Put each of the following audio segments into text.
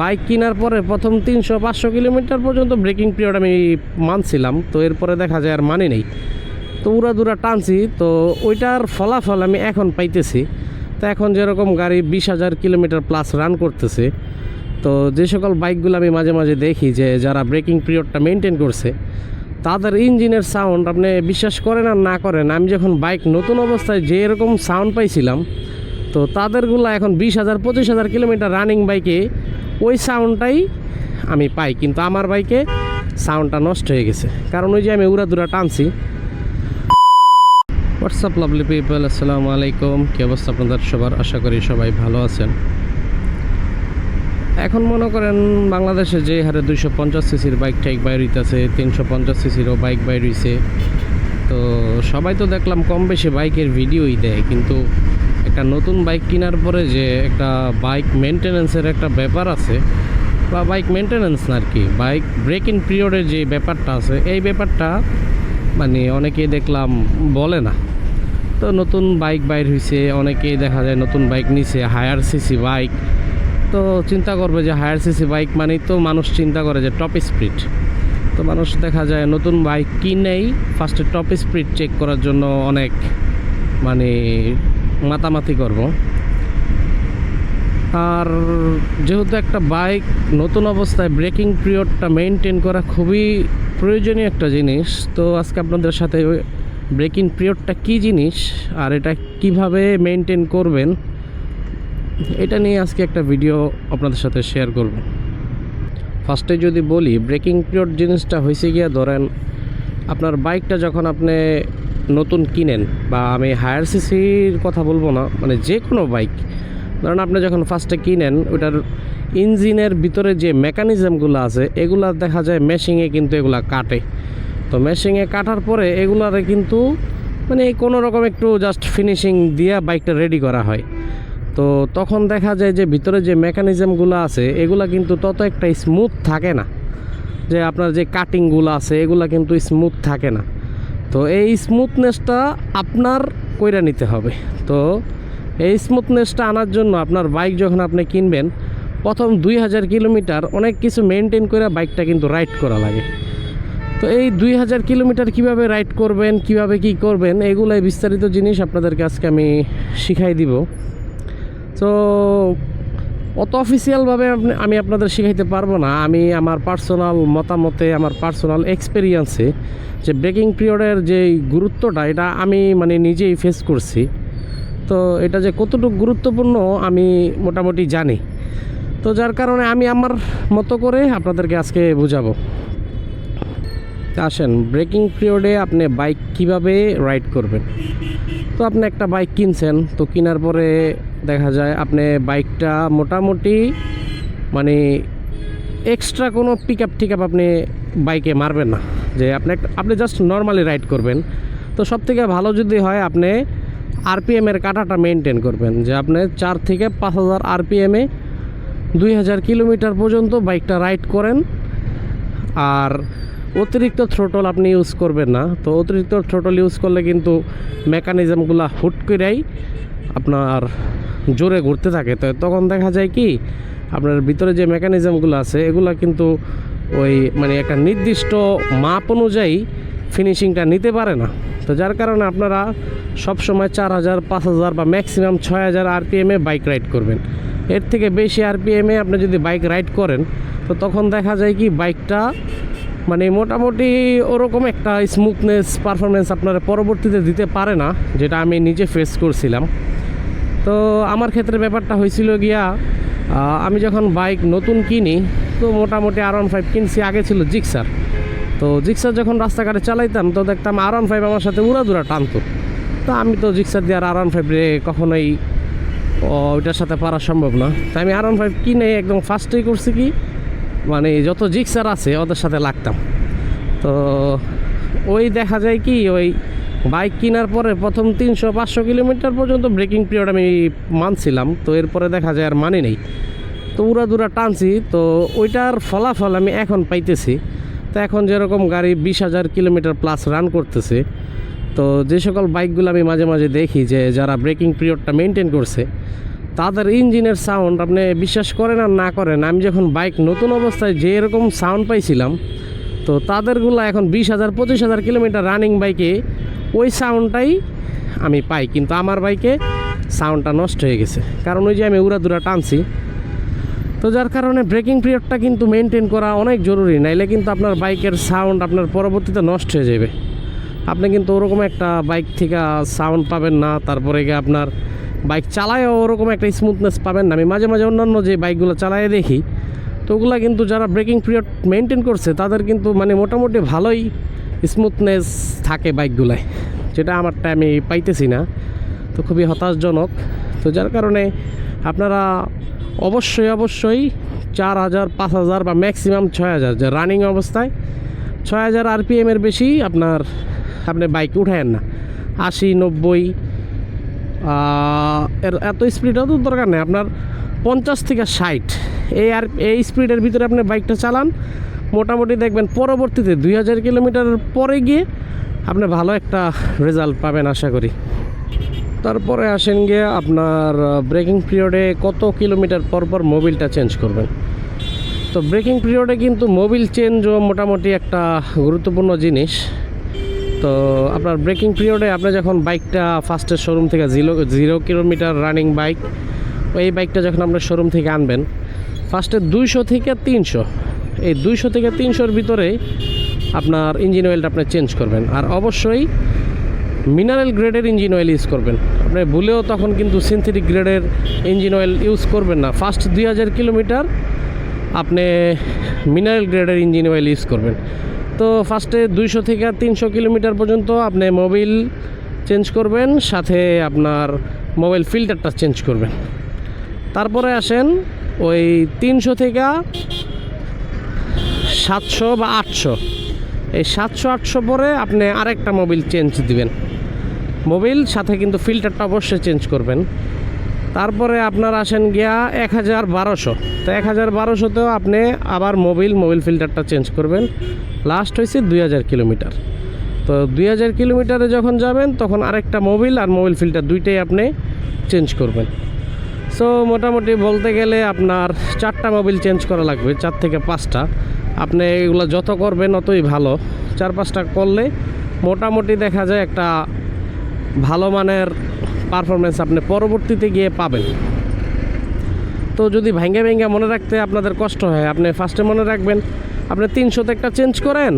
Bike কেনার পরে প্রথম 300-500 কিলোমিটার পর্যন্ত ব্রেকিং পিরিয়ড আমি মানছিলাম, তো এরপরে দেখা যায় আর মানি নেই, তো উড়াদুরা টানছি, তো ওইটার ফলাফল আমি এখন পাইতেছি। তো এখন যেরকম গাড়ি 20,000 কিলোমিটার প্লাস রান করতেছে, তো যে সকল বাইকগুলো আমি মাঝে মাঝে দেখি যে যারা ব্রেকিং পিরিয়ডটা মেনটেন করছে তাদের ইঞ্জিনের সাউন্ড আপনি বিশ্বাস করেন আর না করেন, আমি যখন বাইক নতুন অবস্থায় যে এরকম সাউন্ড পাইছিলাম, তো তাদেরগুলো এখন 20,000-25,000 কিলোমিটার রানিং বাইকে ওই সাউন্ডটাই আমি পাই, কিন্তু আমার বাইকে সাউন্ডটা নষ্ট হয়ে গেছে, কারণ ওই যে আমি উড়াদুরা টানছি। হোয়াটসঅ্যাপ লাভলি পিপল, আসসালামু আলাইকুম। কী অবস্থা আপনাদের সবার? আশা করি সবাই ভালো আছেন। এখন মনে করেন বাংলাদেশে যে হারে 250 সিসির বাইক টাইক বাইর হইতেছে, 350 সিসিরও বাইক বাইর হইছে, তো সবাই তো দেখলাম কম বেশি বাইকের ভিডিওই দেয়, কিন্তু একটা নতুন বাইক কেনার পরে যে একটা বাইক মেনটেন্যান্সের একটা ব্যাপার আছে, বা বাইক মেনটেন্যান্স না আর কি, বাইক ব্রেক ইন পিরিয়ডের যে ব্যাপারটা আছে, এই ব্যাপারটা মানে অনেকেই দেখলাম বলে না। তো নতুন বাইক বাইর হয়েছে, অনেকেই দেখা যায় নতুন বাইক নিছে, হায়ার সিসি বাইক, তো চিন্তা করবে যে হায়ার সিসি বাইক মানেই তো মানুষ চিন্তা করে যে টপ স্পিড, তো মানুষ দেখা যায় নতুন বাইক কিনেই ফার্স্টে টপ স্পিড চেক করার জন্য অনেক মানে মাতামাতি করব। আর যেহেতু একটা বাইক নতুন অবস্থায় ব্রেকিং পিরিয়ডটা মেনটেন করা খুবই প্রয়োজনীয় একটা জিনিস, তো আজকে আপনাদের সাথে ব্রেকিং পিরিয়ডটা কী জিনিস আর এটা কিভাবে মেনটেন করবেন এটা নিয়ে আজকে একটা ভিডিও আপনাদের সাথে শেয়ার করব। ফার্স্টে যদি বলি, ব্রেকিং পিরিয়ড জিনিসটা হয়েছে গিয়া, ধরেন আপনার বাইকটা যখন আপনি নতুন কিনেন, বা আমি হায়ার সিসির কথা বলবো না, মানে যে কোনো বাইক ধরেন আপনি যখন ফার্স্টে কিনেন, ওটার ইঞ্জিনের ভিতরে যে মেকানিজমগুলো আছে এগুলা দেখা যায় মেশিংয়ে কিন্তু এগুলা কাটে, তো মেশিংয়ে কাটার পরে এগুলারে কিন্তু মানে কোনো রকম একটু জাস্ট ফিনিশিং দিয়ে বাইকটা রেডি করা হয়, তো তখন দেখা যায় যে ভিতরে যে মেকানিজমগুলো আছে এগুলা কিন্তু তত একটা স্মুথ থাকে না, যে আপনার যে কাটিংগুলো আছে এগুলা কিন্তু স্মুথ থাকে না, তো এই স্মুথনেসটা আপনার কইরা নিতে হবে। তো এই স্মুথনেসটা আনার জন্য আপনার বাইক যখন আপনি কিনবেন, প্রথম 2,000 কিলোমিটার অনেক কিছু মেনটেন করে বাইকটা কিন্তু রাইড করা লাগে। তো এই 2,000 কিলোমিটার কীভাবে রাইড করবেন, কিভাবে কি করবেন, এগুলাই বিস্তারিত জিনিস আপনাদেরকে আজকে আমি শিখাই দিব। তো অত অফিসিয়ালভাবে আমি আপনাদের শিখাইতে পারবো না, আমি আমার পার্সোনাল মতামতে, আমার পার্সোনাল এক্সপিরিয়েন্সে যে ব্রেকিং পিরিয়ডের যে গুরুত্বটা এটা আমি মানে নিজেই ফেস করছি, তো এটা যে কতটুকু গুরুত্বপূর্ণ আমি মোটামুটি জানি, তো যার কারণে আমি আমার মতো করে আপনাদেরকে আজকে বোঝাবো। আসেন, ব্রেকিং পিরিয়ডে আপনি বাইক কিভাবে রাইড করবেন। তো আপনি একটা বাইক কিনছেন, তো কেনার পরে দেখা যায় আপনি বাইকটা মোটামুটি মানে এক্সট্রা কোনো পিক আপ আপনি বাইকে মারবেন না, যে আপনি জাস্ট নর্মালি রাইড করবেন। তো সবথেকে ভালো যদি হয় আপনি আরপিএমের কাটাটা মেনটেন করবেন, যে আপনি 4 থেকে 5,000 আরপিএমে 2,000 কিলোমিটার পর্যন্ত বাইকটা রাইড করেন, আর অতিরিক্ত থ্রোটল আপনি ইউজ করবেন না। তো অতিরিক্ত থ্রোটল ইউজ করলে কিন্তু মেকানিজমগুলো হুট করেই আপনার জোরে ঘুরতে থাকে, তো তখন দেখা যায় কি আপনার ভিতরে যে মেকানিজমগুলো আছে এগুলো কিন্তু ওই মানে একটা নির্দিষ্ট মাপ অনুযায়ী ফিনিশিংটা নিতে পারে না, তো যার কারণে আপনারা সবসময় 4,000, 5,000 বা ম্যাক্সিমাম 6,000 আরপিএমে বাইক রাইড করবেন। এর থেকে বেশি আরপিএমে আপনি যদি বাইক রাইড করেন, তো তখন দেখা যায় কি বাইকটা মানে মোটামুটি ওরকম একটা স্মুথনেস পারফরমেন্স আপনারা পরবর্তীতে দিতে পারে না, যেটা আমি নিজে ফেস করছিলাম। তো আমার ক্ষেত্রে ব্যাপারটা হয়েছিল গিয়া, আমি যখন বাইক নতুন কিনি, তো মোটামুটি R15 কিনছি, আগে ছিল জিক্সার, তো জিক্সার যখন রাস্তাঘাটে চালাইতাম তো দেখতাম R15 আমার সাথে উড়াদুরা টানতো, তো আমি তো জিক্সার দিয়ে আর R15 কখনোই ওইটার সাথে পারা সম্ভব না, তাই আমি R15 কিনে একদম ফার্স্টেই করছি কি মানে যত জিক্সার আছে ওদের সাথে লাগতাম। তো ওই দেখা যায় কি ওই বাইক কেনার পরে প্রথম 300-500 কিলোমিটার পর্যন্ত ব্রেকিং পিরিয়ড আমি মানছিলাম, তো এরপরে দেখা যায় আর মানি নেই, তো উড়াদুরা টানছি, তো ওইটার ফলাফল আমি এখন পাইতেছি। তো এখন যেরকম গাড়ি 20,000 কিলোমিটার প্লাস রান করতেছে, তো যে সকল বাইকগুলো আমি মাঝে মাঝে দেখি যে যারা ব্রেকিং পিরিয়ডটা মেনটেন করছে তাদের ইঞ্জিনের সাউন্ড আপনি বিশ্বাস করেন আর না করেন, আমি যখন বাইক নতুন অবস্থায় যে এরকম সাউন্ড পাইছিলাম, তো তাদেরগুলো এখন 20,000 25,000 কিলোমিটার রানিং বাইকে ওই সাউন্ডটাই আমি পাই, কিন্তু আমার বাইকে সাউন্ডটা নষ্ট হয়ে গেছে, কারণ ওই যে আমি উড়াদুরা টানছি। তো যার কারণে ব্রেকিং পিরিয়ডটা কিন্তু মেনটেন করা অনেক জরুরি, নাইলে কিন্তু আপনার বাইকের সাউন্ড আপনার পরবর্তীতে নষ্ট হয়ে যাবে। আপনি কিন্তু ওরকম একটা বাইক থেকে সাউন্ড পাবেন না, তারপরে গিয়ে আপনার বাইক চালায়ও ওরকম একটা স্মুথনেস পাবেন না। আমি মাঝে মাঝে অন্যান্য যে বাইকগুলো চালায় দেখি, তো ওগুলো কিন্তু যারা ব্রেকিং পিরিয়ড মেনটেন করছে তাদের কিন্তু মানে মোটামুটি ভালোই স্মুথনেস থাকে বাইকগুলায়, যেটা আমারটা আমি পাইতেছি না। তো খুবই হতাশজনক। তো যার কারণে আপনারা অবশ্যই 4,000 5,000 বা ম্যাক্সিমাম 6,000 যে রানিং অবস্থায় 6,000 আরপিএমের বেশি আপনি বাইক উঠায়েন না। 80 90 এত স্পিডও তো দরকার নেই, আপনার 50 থেকে 60 এই স্পিডের ভিতরে আপনি বাইকটা চালান, মোটামুটি দেখবেন পরবর্তীতে 2000 কিলোমিটারের পরে গিয়ে আপনি ভালো একটা রেজাল্ট পাবেন আশা করি। তারপরে আসেন গিয়ে আপনার ব্রেকিং পিরিয়ডে কত কিলোমিটার পর পর মোবিলটা চেঞ্জ করবেন। তো ব্রেকিং পিরিয়ডে কিন্তু মোবিল চেঞ্জও মোটামুটি একটা গুরুত্বপূর্ণ জিনিস। তো আপনার ব্রেকিং পিরিয়ডে আপনি যখন বাইকটা ফার্স্টের শোরুম থেকে 0 কিলোমিটার রানিং বাইক, এই বাইকটা যখন আপনার শোরুম থেকে আনবেন, ফার্স্টে 200 থেকে 300, এই 200 থেকে 300-র ভিতরে আপনার ইঞ্জিন অয়েলটা আপনি চেঞ্জ করবেন। আর অবশ্যই মিনারেল গ্রেডের ইঞ্জিন অয়েল ইউজ করবেন। আপনি ভুলেও তখন কিন্তু সিনথেটিক গ্রেডের ইঞ্জিন অয়েল ইউজ করবেন না। ফার্স্ট 2000 কিলোমিটার আপনি মিনারেল গ্রেডের ইঞ্জিন অয়েল ইউজ করবেন। তো ফার্স্টে 200 থেকে 300 কিলোমিটার পর্যন্ত আপনি মোবিল চেঞ্জ করবেন, সাথে আপনার মোবাইল ফিল্টারটা চেঞ্জ করবেন। তারপরে আসেন ওই 300 থেকে 700 বা 800, এই 700-800 পরে আপনি আরেকটা মোবিল চেঞ্জ দিবেন। মোবিল সাথে কিন্তু ফিল্টারটা অবশ্যই চেঞ্জ করবেন। তারপরে আপনার আসেন গিয়া 1012, তো 1012তেও আপনি আবার মোবিল ফিল্টারটা চেঞ্জ করবেন। লাস্ট হয়েছে 2000 কিলোমিটার। তো 2000 কিলোমিটারে যখন যাবেন তখন আরেকটা মোবিল আর মোবিল ফিল্টার দুইটাই আপনি চেঞ্জ করবেন। সো মোটামুটি বলতে গেলে আপনার 4টা মোবিল চেঞ্জ করা লাগবে, 4 থেকে 5টা। আপনি এগুলো যত করবেন অতই ভালো। 4-5টা করলে মোটামুটি দেখা যায় একটা ভালো মানের পারফরমেন্স আপনি পরবর্তীতে গিয়ে পাবেন। তো যদি ভেঙে মনে রাখতে আপনাদের কষ্ট হয়, আপনি ফার্স্টে মনে রাখবেন আপনি 300-তে একটা চেঞ্জ করেন,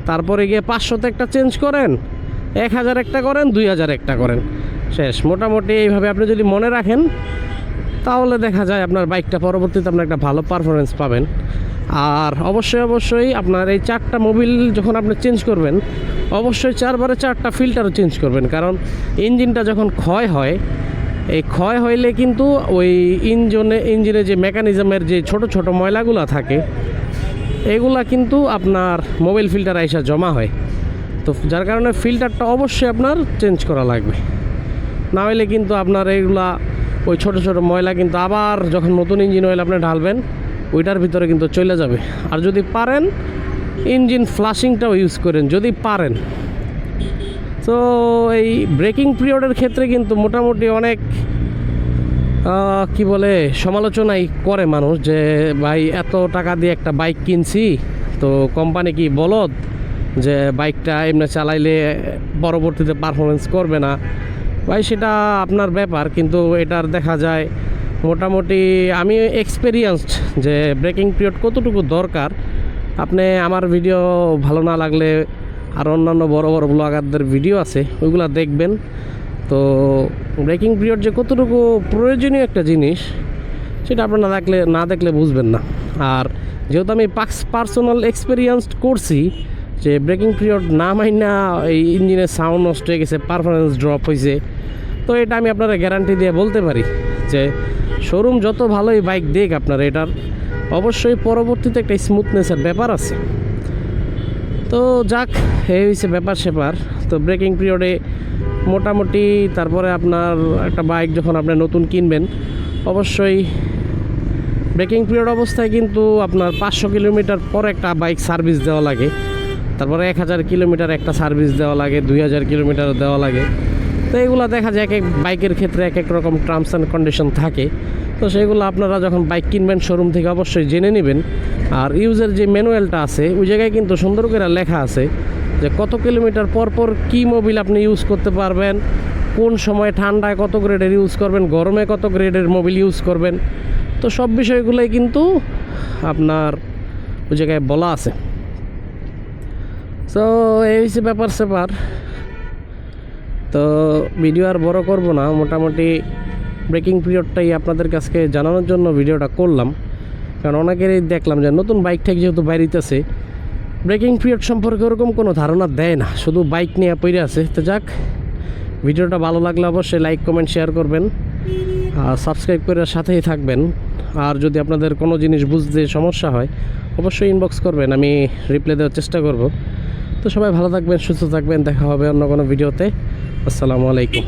তারপরে গিয়ে 500-তে একটা চেঞ্জ করেন, 1000 একটা করেন, 2000 একটা করেন, শেষ। মোটামুটি এইভাবে আপনি যদি মনে রাখেন তাহলে দেখা যায় আপনার বাইকটা পরবর্তীতে আপনার একটা ভালো পারফরমেন্স পাবেন। আর অবশ্যই আপনার এই 4টা মোবিল যখন আপনি চেঞ্জ করবেন, অবশ্যই 4বারে 4টা ফিল্টারও চেঞ্জ করবেন। কারণ ইঞ্জিনটা যখন ক্ষয় হয়, এই ক্ষয় হইলে কিন্তু ওই ইঞ্জিনে যে মেকানিজমের যে ছোট ময়লাগুলো থাকে, এগুলা কিন্তু আপনার মোবিল ফিল্টার আইসা জমা হয়। তো যার কারণে ফিল্টারটা অবশ্যই আপনার চেঞ্জ করা লাগবে, না হলে কিন্তু আপনার এইগুলা ওই ছোট ময়লা কিন্তু আবার যখন নতুন ইঞ্জিন অয়েল আপনি ঢালবেন ওইটার ভিতরে কিন্তু চলে যাবে। আর যদি পারেন ইঞ্জিন ফ্লাশিংটাও ইউজ করেন যদি পারেন। তো এই ব্রেকিং পিরিয়ডের ক্ষেত্রে কিন্তু মোটামুটি অনেক কি বলে সমালোচনাই করে মানুষ, যে ভাই এত টাকা দিয়ে একটা বাইক কিনছি, তো কোম্পানি কি বলদ যে বাইকটা এমনি চালাইলে পরবর্তীতে পারফরমেন্স করবে না। ভাই সেটা আপনার ব্যাপার, কিন্তু এটার দেখা যায় মোটামুটি আমি এক্সপেরিয়েন্সড যে ব্রেকিং পিরিয়ড কতটুকু দরকার। আপনি আমার ভিডিও ভালো না লাগলে আর অন্যান্য বড় ব্লগারদের ভিডিও আছে ওইগুলো দেখবেন। তো ব্রেকিং পিরিয়ড যে কতটুকু প্রয়োজনীয় একটা জিনিস সেটা আপনারা না দেখলে বুঝবেন না। আর যেহেতু আমি পার্সোনাল এক্সপেরিয়েন্সড করছি যে ব্রেকিং পিরিয়ড না মাইনা এই ইঞ্জিনের সাউন্ড নষ্ট হয়ে গেছে, পারফরমেন্স ড্রপ হয়েছে, তো এটা আমি আপনারা গ্যারান্টি দিয়ে বলতে পারি যে শোরুম যত ভালোই বাইক দেখ আপনার এটার অবশ্যই পরবর্তীতে একটা স্মুথনেসের ব্যাপার আছে। তো যাক, এই হয়েছে ব্যাপার সেপার। তো ব্রেকিং পিরিয়ডে মোটামুটি তারপরে আপনার একটা বাইক যখন আপনি নতুন কিনবেন, অবশ্যই ব্রেকিং পিরিয়ড অবস্থায় কিন্তু আপনার 500 কিলোমিটার পর একটা বাইক সার্ভিস দেওয়া লাগে, তারপরে 1000 কিলোমিটার একটা সার্ভিস দেওয়া লাগে, 2000 কিলোমিটার দেওয়া লাগে। তো এগুলো দেখা যায় এক এক বাইকের ক্ষেত্রে এক এক রকম টার্মস অ্যান্ড কন্ডিশন থাকে। তো সেগুলো আপনারা যখন বাইক কিনবেন শোরুম থেকে অবশ্যই জেনে নেবেন। আর ইউজের যে ম্যানুয়ালটা আছে ওই জায়গায় কিন্তু সুন্দর করে লেখা আছে যে কত কিলোমিটার পর পর কী মোবিল আপনি ইউজ করতে পারবেন, কোন সময় ঠান্ডায় কত গ্রেডের ইউজ করবেন, গরমে কত গ্রেডের মোবিল ইউজ করবেন। তো সব বিষয়গুলোই কিন্তু আপনার ওই জায়গায় বলা আছে। তো এই হচ্ছে ব্যাপার স্যাপার। তো ভিডিও আর বড় করব না, মোটামুটি ব্রেকিং পিরিয়ডটাই আপনাদের কাছে জানানোর জন্য ভিডিওটা করলাম। কারণ অনেকেরই দেখলাম যে নতুন বাইক ঠেক যেহেতু বাইরেতেছে ব্রেকিং পিরিয়ড সম্পর্কে ওরকম কোনো ধারণা দেয় না, শুধু বাইক নিয়ে পড়ে আছে। তো যাক, ভিডিওটা ভালো লাগলে অবশ্যই লাইক কমেন্ট শেয়ার করবেন আর সাবস্ক্রাইব করে সাথেই থাকবেন। আর যদি আপনাদের কোনো জিনিস বুঝতে সমস্যা হয় অবশ্যই ইনবক্স করবেন, আমি রিপ্লাই দেওয়ার চেষ্টা করব। তো সবাই ভালো থাকবেন, সুস্থ থাকবেন, দেখা হবে অন্য কোনো ভিডিওতে। আসসালামু আলাইকুম।